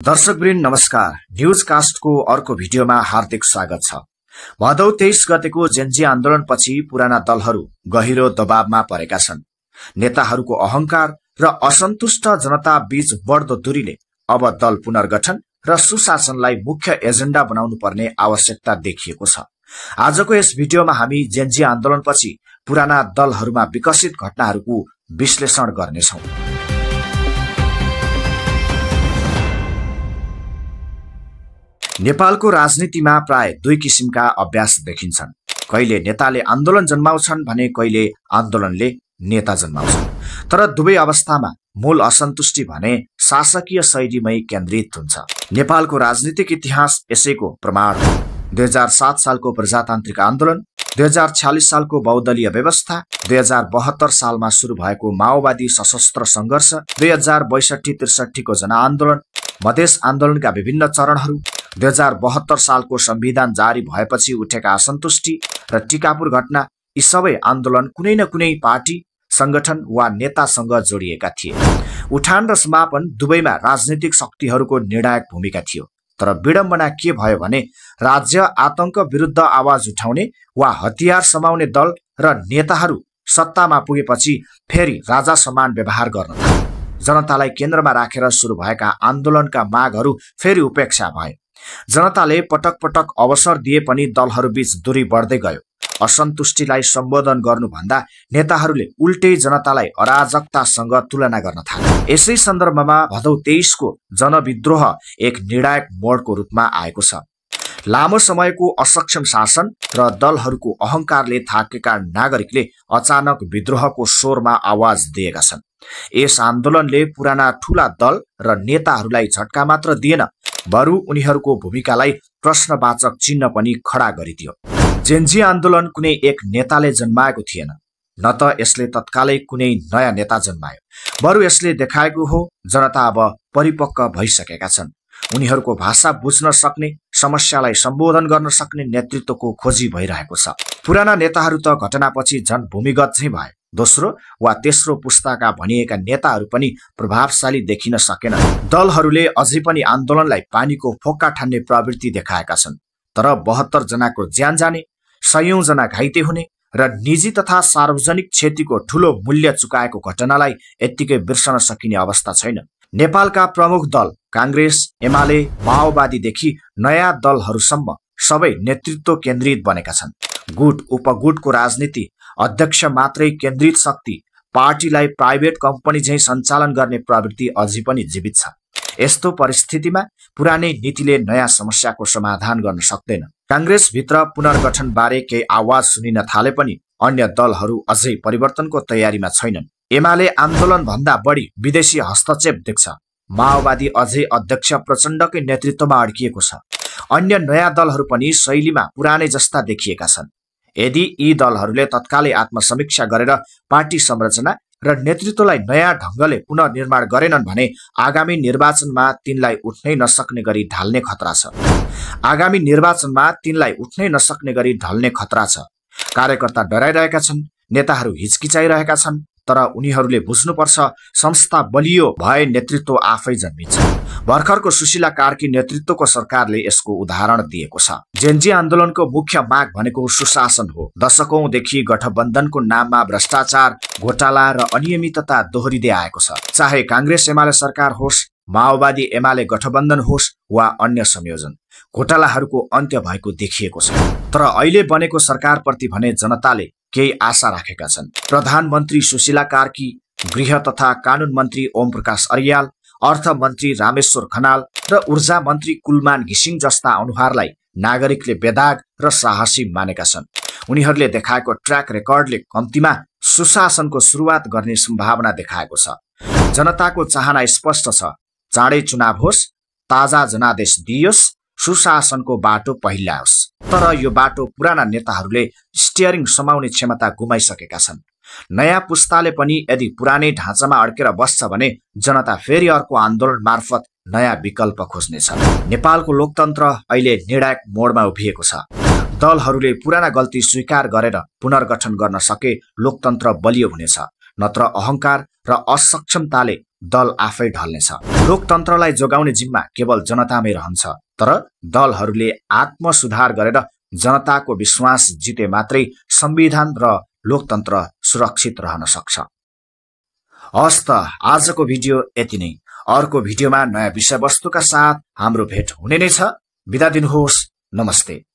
दर्शकवृन्द नमस्कार। न्यूजकास्टको अर्को भिडियोमा हार्दिक स्वागत छ। भदौ 23 गतेको जेन्जी आन्दोलनपछि पुराना दलहरू गहिरो दबावमा परेका छन्। नेताहरूको अहंकार र असन्तुष्ट जनता बीच बढ्दो दूरीले अब दल पुनर्गठन र सुशासनलाई मुख्य एजेन्डा बनाउनु पर्ने आवश्यकता देखिएको छ। आजको यस भिडियोमा हामी जेन्जी आन्दोलनपछि पुराना दलहरूमा विकसित घटनाहरूको विश्लेषण गर्नेछौं। नेपालको राजनीतिमा प्राय दुई किसिमका अभ्यास देखिन्छन्। कहिले नेताले आन्दोलन जन्माउँछन् भने कहिले आन्दोलनले नेता जन्माउँछन्। तर दुवै अवस्थामा मूल असन्तुष्टि भने शासकीय शैलीमै केन्द्रित हुन्छ। नेपालको राजनीतिक इतिहास यसैको प्रमाण हो। 2007 सालको प्रजातान्त्रिक आन्दोलन, 2046 सालको बहुदलीय व्यवस्था, 2072 सालमा शुरू भएको माओवादी सशस्त्र संघर्ष, 2062-63 को जनआन्दोलन, मधेस आन्दोलनका विभिन्न चरणहरू, 2072 सालको संविधान जारी भएपछि उठेका असन्तुष्टि र टिकापुर घटना, यी सबै आन्दोलन कुनै न कुनै पार्टी, संगठन वा नेतासँग जोडिएका थिए। उठान र समापन दुवैमा राजनीतिक शक्तिहरूको निर्णायक भूमिका थियो। तर विडम्बना के भयो भने राज्य आतंक विरुद्ध आवाज उठाउने वा हतियार समाउने दल र नेताहरू सत्तामा पुगेपछि फेरि राजा समान व्यवहार गर्न थाले। जनतालाई केन्द्रमा राखेर सुरु भएका आन्दोलनका मागहरू फेरि उपेक्षा भए। जनताले पटक पटक अवसर दिए पनि दलहरूबीच दूरी बढ्दै गयो। असन्तुष्टिलाई सम्बोधन गर्नुभन्दा नेताहरूले उल्टै जनतालाई अराजकतासँग तुलना गर्न थाले। यसै सन्दर्भमा भदौ 23 को जनविद्रोह एक निर्णायक मोडको रूपमा आएको छ। लामो समयको असक्षम शासन र दलहरूको अहंकारले थाकेका नागरिकले अचानक विद्रोहको स्वरमा आवाज दिएका छन्। यस आन्दोलनले पुराना ठूला दल र नेताहरूलाई झट्का मात्र दिएन, बरु उनीहरूको भूमिकालाई प्रश्नवाचक चिन्ह पनि खडा गरिदियो। जेन्जी आन्दोलन कुनै एक नेताले जन्माएको थिएन, न त यसले तत्कालै कुनै नयाँ नेता जन्मायो, बरु यसले देखाएको हो जनता अब परिपक्व भइसकेका छन्। उनीहरूको भाषा बुझ्न सक्ने, समस्यालाई सम्बोधन गर्न सक्ने नेतृत्वको खोजी भइरहेको छ। पुराना नेताहरू त घटनापछि झन् भूमिगत चाहिँ भए। दोस्रो वा तेस्रो पुस्ताका भनिएका नेताहरू पनि प्रभावशाली देखिन सकेन। दलहरूले अझै पनि आन्दोलनलाई पानीको फोक्का ठान्ने प्रवृत्ति देखाएका छन्। तर 72 जनाको ज्यान जाने, 100 जना घाइते हुने र निजी तथा सार्वजनिक क्षतिको ठूलो मूल्य चुकाएको घटनालाई यत्तिकै बिर्सन सकिने अवस्था छैन। नेपालका प्रमुख दल कांग्रेस, एमाले, माओवादीदेखि नयाँ दलहरूसम्म सबै नेतृत्व केन्द्रित बनेका छन्। गुट उपगुटको राजनीति, अध्यक्ष मात्रै केन्द्रित शक्ति, पार्टीलाई प्राइभेट कम्पनी झैं सञ्चालन गर्ने प्रवृत्ति अझै पनि जीवित छ। यस्तो परिस्थितिमा पुरानै नीतिले नयाँ समस्याको समाधान गर्न सक्दैन। कांग्रेसभित्र पुनर्गठन बारे केही आवाज सुनिन थाले पनि अन्य दलहरू अझै परिवर्तनको तयारीमा छैनन्। एमाले आन्दोलन भन्दा बढी विदेशी हस्तक्षेप देख्छ। माओवादी अझै अध्यक्ष प्रचण्डकै नेतृत्वमा अड्किएको छ। अन्य नयाँ दलहरू पनि शैलीमा पुरानै जस्ता देखिएका छन्। यदि यी दलहरूले तत्कालै आत्मसमीक्षा गरेर पार्टी संरचना र नेतृत्वलाई नयाँ ढंगले पुनर्निर्माण गरेनन् भने आगामी निर्वाचनमा तिनलाई उठ्नै नसक्ने गरी ढल्ने खतरा छ। ढल्ने खतरा छ। कार्यकर्ता डराइरहेका छन्, नेताहरू हिचकिचाइरहेका छन्, तर उनीहरूले बुझ्नुपर्छ संस्था बलियो भए नेतृत्व आफै जन्मिन्छ। भर्खरको सुशीला कार्की नेतृत्वको सरकारले यसको उदाहरण दिएको छ। जेन्जी आन्दोलनको मुख्य माग भनेको सुशासन हो। दशकौंदेखि गठबन्धनको नाममा भ्रष्टाचार, घोटाला र अनियमितता दोहोरिँदै आएको छ। चाहे कांग्रेस एमाले सरकार होस्, माओवादी एमाले गठबन्धन होस् वा अन्य संयोजन, घोटालाहरूको अन्त्य भएको देखिएको छ। तर अहिले बनेको सरकारप्रति भने जनताले केही आशा राखेका छन्। प्रधानमन्त्री सुशीला कार्की, गृह तथा कानून मन्त्री ओम प्रकाश अर्याल, अर्थमन्त्री रामेश्वर खनाल र ऊर्जा मन्त्री कुलमान घिसिङ जस्ता अनुहारलाई नागरिकले बेदाग र साहसी मानेका छन्। उनीहरूले देखाएको ट्र्याक रेकर्डले कम्तीमा सुशासनको सुरुवात गर्ने सम्भावना देखाएको छ। जनताको चाहना स्पष्ट छ, चाँडै चुनाव होस्, ताजा जनादेश दिइयोस्, सुशासनको बाटो पहिल्याओस्। तर यो बाटो पुराना नेताहरूले स्टियरिङ समाउने क्षमता गुमाइसकेका छन्। नयाँ पुस्ताले पनि यदि पुरानै ढाँचामा अड्केर बस्छ भने जनता फेरि अर्को आन्दोलन मार्फत नयाँ विकल्प खोज्नेछ। नेपालको लोकतन्त्र अहिले निर्णायक मोडमा उभिएको छ। दलहरूले पुराना गल्ती स्वीकार गरेर पुनर्गठन गर्न सके लोकतन्त्र बलियो हुनेछ। नत्र अहंकार र असक्षमताले दल आफै ढल्नेछ। लोकतन्त्रलाई जोगाउने जिम्मा केवल जनतामै रहन्छ, तर दलहरूले आत्मसुधार गरेर जनताको विश्वास जिते मात्रै संविधान र लोकतन्त्र सुरक्षित रहन सक्छ। हस् त आजको भिडियो यति नै। अर्को भिडियोमा नयाँ विषयवस्तुका साथ हाम्रो भेट हुने नै छ। बिदा दिनुहोस्। नमस्ते।